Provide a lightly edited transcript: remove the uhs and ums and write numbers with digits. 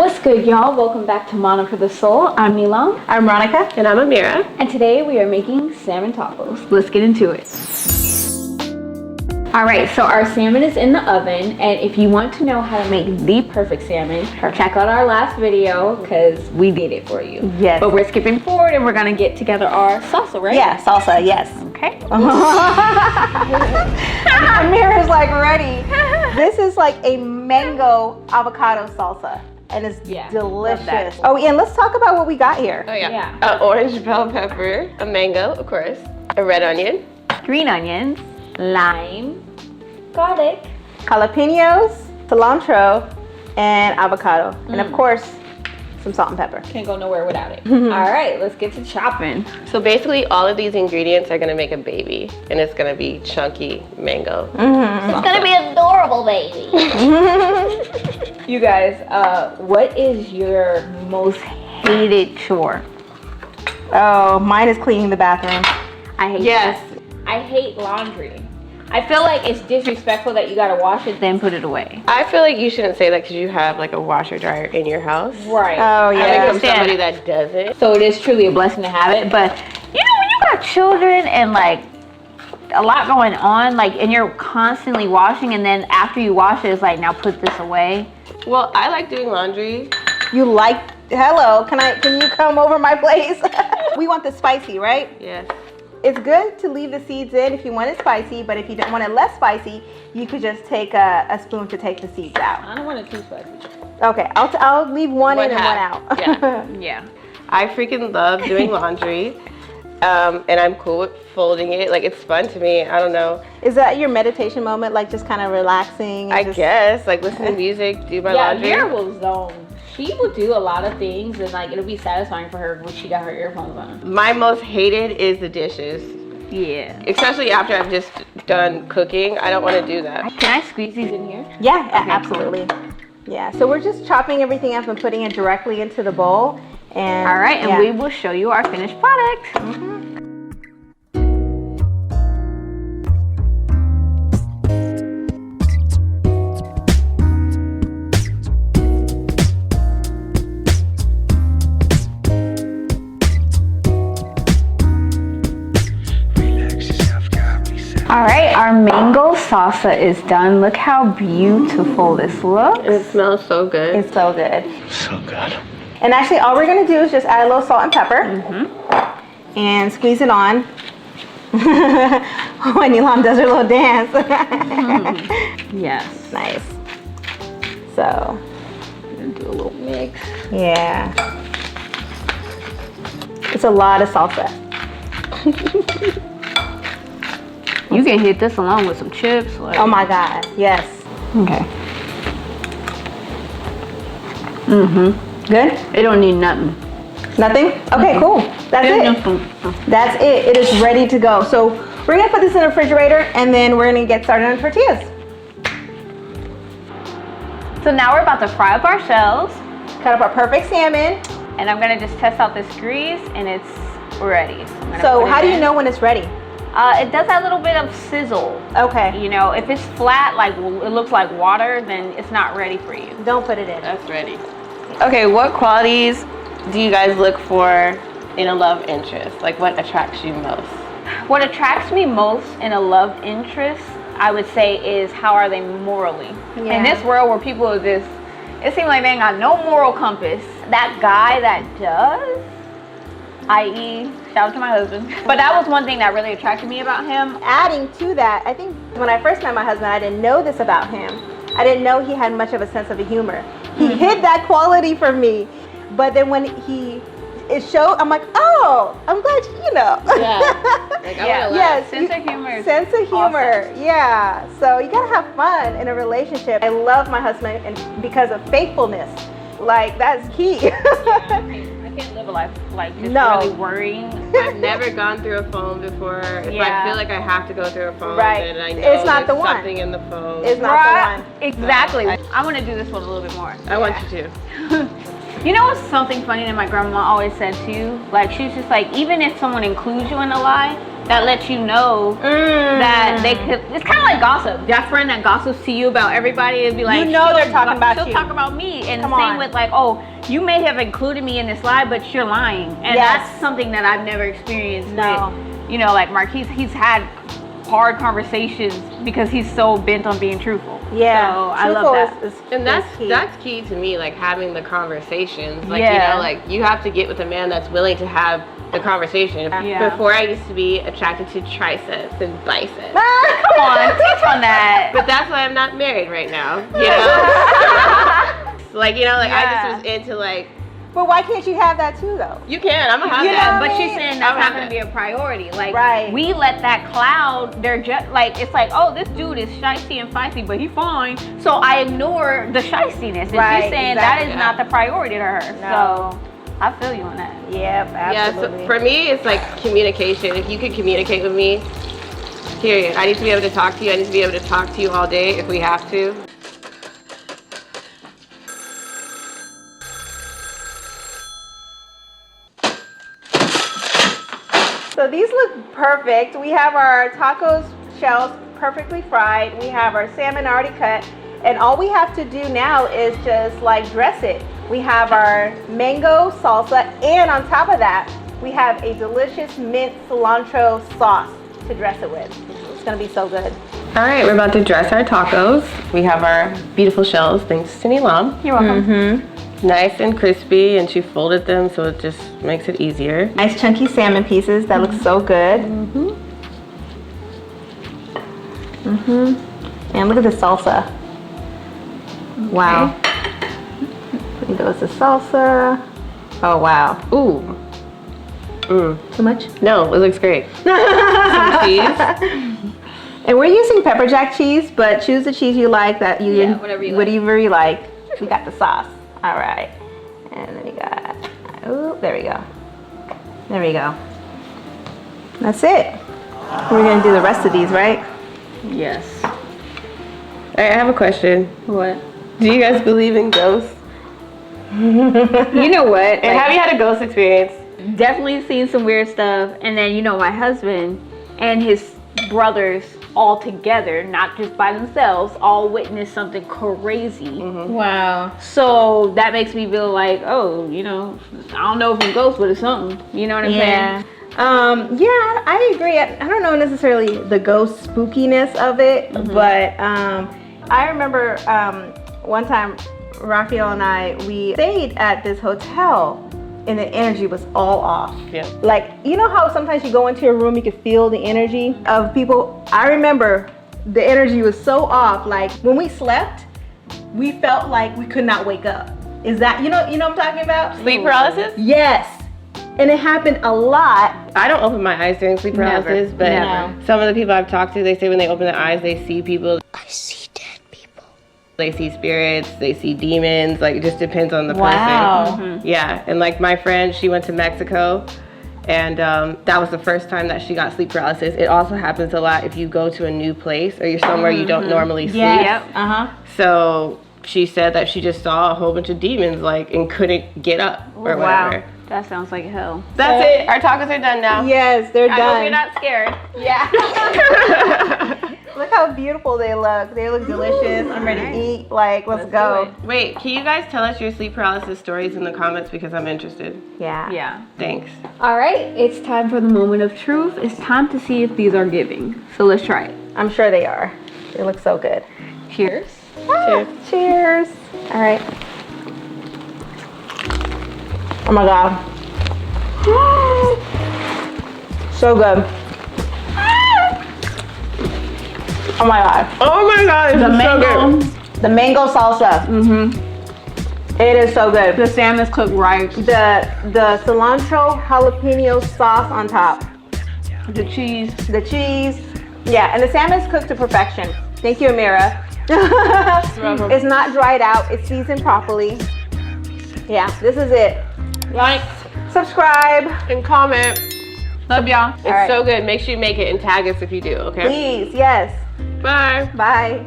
What's good, y'all? Welcome back to Mana for the Soul. I'm Milan. I'm Ronica. And I'm Amira. And today we are making salmon tacos. Let's get into it. Alright, so our salmon is in the oven, and if you want to know how to make the perfect salmon, check out our last video because we did it for you. Yes. But we're skipping forward and we're gonna get together our salsa, right? Yeah, salsa, yes. Okay. Amira's like ready. This is like a mango avocado salsa. And it's delicious. Oh, and let's talk about what we got here. Oh yeah. Orange bell pepper, a mango, of course, a red onion, green onions, lime, garlic, jalapenos, cilantro, and avocado. And of course, some salt and pepper. Can't go nowhere without it. All right, let's get to chopping. So basically all of these ingredients are gonna make a baby, and it's gonna be chunky mango. It's gonna be adorable, baby. You guys, what is your most hated chore? Oh, mine is cleaning the bathroom. I hate that. I hate laundry. I feel like it's disrespectful that you gotta wash it then put it away. I feel like you shouldn't say that because you have like a washer dryer in your house. Right. Oh yeah. I think I'm somebody that doesn't. So it is truly a blessing to have it, but you know when you got children and like a lot going on, like, and you're constantly washing, and then after you wash it, it's like, now put this away. Well, I like doing laundry. You like, hello, can you come over my place? We want the spicy, right? Yes. It's good to leave the seeds in if you want it spicy, but if you don't want it less spicy, you could just take a spoon to take the seeds out. I don't want it too spicy. Okay, I'll leave one in and one out. Yeah. Yeah. I freaking love doing laundry. And I'm cool with folding it. Like, it's fun to me. I don't know. Is that your meditation moment? Like just kind of relaxing? I guess. Like, listen to music, do my laundry. Yeah, Amira will zone. She will do a lot of things, and like it'll be satisfying for her when she got her earphones on. My most hated is the dishes. Yeah. Especially after I've just done cooking. I don't want to do that. Can I squeeze these in here? Yeah, okay, absolutely. Yeah, so we're just chopping everything up and putting it directly into the bowl. And all right, and we will show you our finished product. All right, our mango salsa is done. Look how beautiful this looks. It smells so good. It's so good. So good. And actually, all we're gonna do is just add a little salt and pepper and squeeze it on. When Nilam does her little dance. Yes. Nice. So, Do a little mix. yeah. It's a lot of salsa. You can hit this along with some chips. Like. Oh my God, yes. Okay. Good? It don't need nothing. Nothing? Okay, cool. That's it. That's it. It is ready to go. So we're gonna put this in the refrigerator and then we're gonna get started on tortillas. So now we're about to fry up our shells. Cut up our perfect salmon. And I'm gonna just test out this grease and it's ready. So how do you know when it's ready? It does have a little bit of sizzle. Okay. You know, if it's flat, like it looks like water, then it's not ready for you. Don't put it in. That's ready. Okay, what qualities do you guys look for in a love interest? Like, what attracts you most? What attracts me most in a love interest, I would say, is how are they morally? Yeah. In this world where people are just, it seems like they ain't got no moral compass. That guy that does, i.e., shout out to my husband. But that was one thing that really attracted me about him. Adding to that, I think when I first met my husband, I didn't know this about him. I didn't know he had much of a sense of humor. He hid that quality from me. But then when it showed, I'm like, oh, I'm glad you know. Yeah. Like, I wanna laugh. Sense of humor is Sense of humor, awesome. yeah. So you gotta have fun in a relationship. I love my husband and because of faithfulness. Like, that's key. I can't live a life like just really worrying. I've never gone through a phone before. If I feel like I have to go through a phone, Right. then I know It's not there's the one. something in the phone. It's not the one. Exactly. I want to do this one a little bit more. I want you to. You know what's something funny that my grandma always said too? Like, she was just like, even if someone includes you in a lie, that lets you know that they could. It's kind of like gossip. That friend that gossips to you about everybody, it'd be like, You know they're talking about you. She'll talk about me, and Come same on. with like, oh, you may have included me in this lie, but you're lying, and Yes. that's something that I've never experienced. No. With, you know, like Marquise, he's had hard conversations because he's so bent on being truthful. Yeah. So I love that. And is key. that's key to me, like having the conversations. Like, Yeah. you know, like you have to get with a man that's willing to have the conversation. Yeah. Before I used to be attracted to triceps and biceps. Come on, teach on that. But that's why I'm not married right now, you know? Like, you know, like I Yeah. just was into like, But why can't you have that too, though? you can, I'm gonna have You that. know, But she's saying that's I'm not happy. going to be a priority. Like, Right. we let that cloud, they're just like, it's like, oh, this dude is shysty and feisty, but he fine. So I ignore the shystiness. And Right, she's saying exactly. that is not the priority to her. No. So I feel you on that. Yep, Yeah, absolutely. so for me, it's like communication. If you could communicate with me, period. I need to be able to talk to you. I need to be able to talk to you all day if we have to. So these look perfect. We have our tacos shells perfectly fried. We have our salmon already cut. And all we have to do now is just like dress it. We have our mango salsa, and on top of that, we have a delicious mint cilantro sauce to dress it with. It's gonna be so good. All right, we're about to dress our tacos. We have our beautiful shells, thanks to Nilam. You're welcome. Mm-hmm. Nice and crispy, and she folded them so it just makes it easier. Nice chunky salmon pieces. That looks so good. And look at the salsa. Wow. Here goes the salsa. Oh wow. Ooh. Too much? No, it looks great. Some cheese. And we're using pepper jack cheese, but choose the cheese you like. That you Yeah, whatever you like. whatever you like. We got the sauce. All right. And then we got. Oh, there we go. There we go. That's it. We're gonna do the rest of these, right? Yes. All right, I have a question. What? Do you guys believe in ghosts? You know what? And have you had a ghost experience? Definitely seen some weird stuff. And then, you know, my husband and his brothers all together, not just by themselves, all witnessed something crazy. Wow. So that makes me feel like, oh, you know, I don't know if it's ghost, but it's something. You know what I'm Yeah. saying? Yeah, I agree. I don't know necessarily the ghost spookiness of it, but I remember one time Raphael and I, we stayed at this hotel and the energy was all off. Yeah. Like, you know how sometimes you go into a room, you can feel the energy of people? I remember the energy was so off. Like when we slept, we felt like we could not wake up. Is that, you know what I'm talking about? Sleep paralysis? Yes. And it happened a lot. I don't open my eyes during sleep paralysis, but Never. some of the people I've talked to, they say when they open their eyes, they see people. I see dead people. They see spirits, they see demons, like it just depends on the person. Yeah, and like my friend, she went to Mexico, and that was the first time that she got sleep paralysis. It also happens a lot if you go to a new place or you're somewhere you don't normally sleep. Yes. So she said that she just saw a whole bunch of demons, like, and couldn't get up or whatever. That sounds like hell. That's it. Our tacos are done now. Yes, they're I done. hope you're not scared. Yeah. Look how beautiful they look. They look delicious. I'm ready to eat. Like, let's go. Wait, can you guys tell us your sleep paralysis stories in the comments because I'm interested? Yeah. Yeah. Thanks. All right, it's time for the moment of truth. It's time to see if these are giving. So let's try it. I'm sure they are. They look so good. Cheers. Cheers. Cheers. All right. Oh my God. So good. Oh my God. Oh my god, The mango, The mango salsa. It is so good. the salmon's cooked right. The cilantro jalapeno sauce on top. The cheese. The cheese. Yeah, and the salmon's cooked to perfection. Thank you, Amira. It's not dried out. It's seasoned properly. Yeah, this is it. like Subscribe. and comment. Love y'all. It's so good. Make sure you make it and tag us if you do, okay? Please, yes. Bye. Bye.